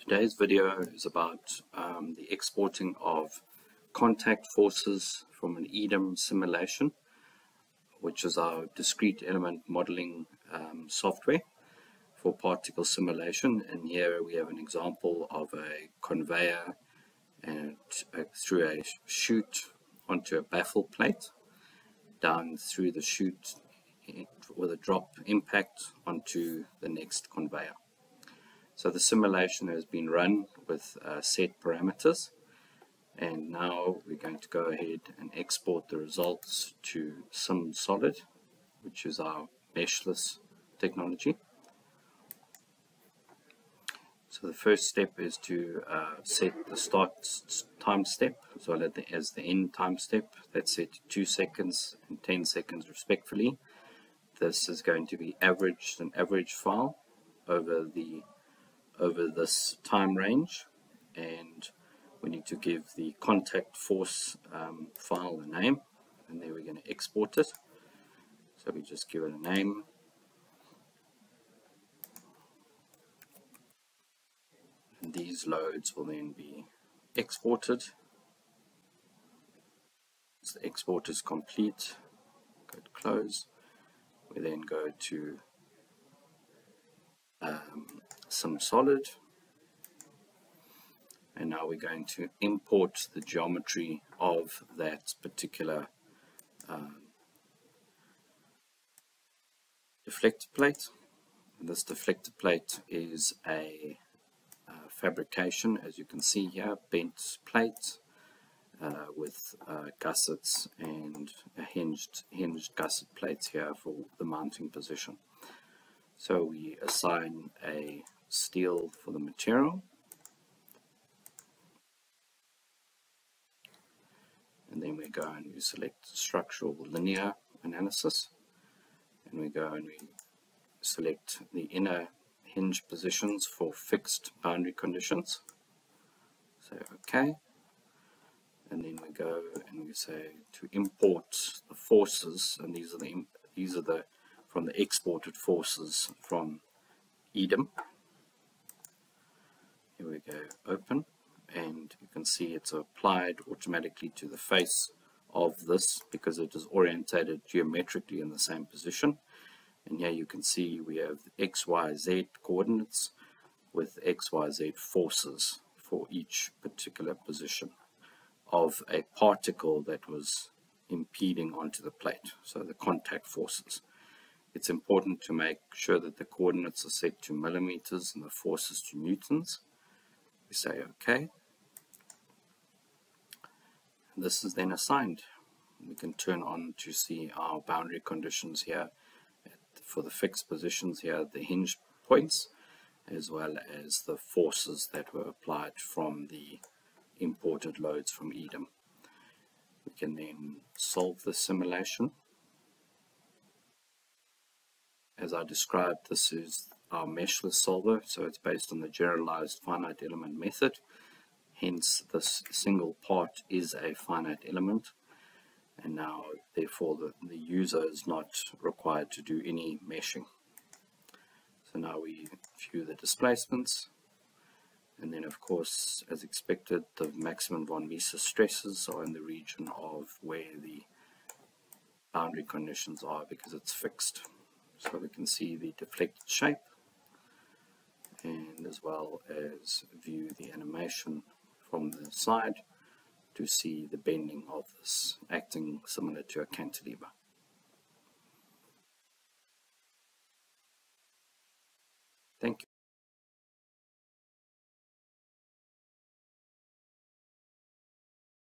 Today's video is about the exporting of contact forces from an EDEM simulation, which is our discrete element modeling software for particle simulation. And here we have an example of a conveyor and through a chute onto a baffle plate, down through the chute with a drop impact onto the next conveyor. So the simulation has been run with set parameters, and now we're going to go ahead and export the results to SimSolid, which is our meshless technology. So the first step is to set the start time step as well as the end time step. That's set to 2 seconds and 10 seconds respectively. This is going to be averaged, an average file over this time range, and we need to give the contact force file a name, and then we're going to export it. So we just give it a name, and these loads will then be exported. Once the export is complete, go to close. We then go to SimSolid, and now we're going to import the geometry of that particular deflector plate. And this deflector plate is a fabrication, as you can see here, bent plate with gussets and a hinged gusset plates here for the mounting position. So we assign a steel for the material, and then we go and we select structural linear analysis, and we go and we select the inner hinge positions for fixed boundary conditions. Say OK, and then we go and we say to import the forces, and these are the from the exported forces from EDEM. Here we go, open, and you can see it's applied automatically to the face of this because it is orientated geometrically in the same position. And here you can see we have X, Y, Z coordinates with X, Y, Z forces for each particular position of a particle that was impeding onto the plate, so the contact forces. It's important to make sure that the coordinates are set to millimeters and the forces to newtons. We say OK. And this is then assigned. We can turn on to see our boundary conditions here for the fixed positions here, the hinge points, as well as the forces that were applied from the imported loads from EDEM. We can then solve the simulation. As I described, this is our meshless solver, so it's based on the generalized finite element method. Hence, this single part is a finite element, and now, therefore, the user is not required to do any meshing. So now we view the displacements, and then, of course, as expected, the maximum von Mises stresses are in the region of where the boundary conditions are because it's fixed. So we can see the deflected shape, and as well as view the animation from the side to see the bending of this, acting similar to a cantilever. Thank you.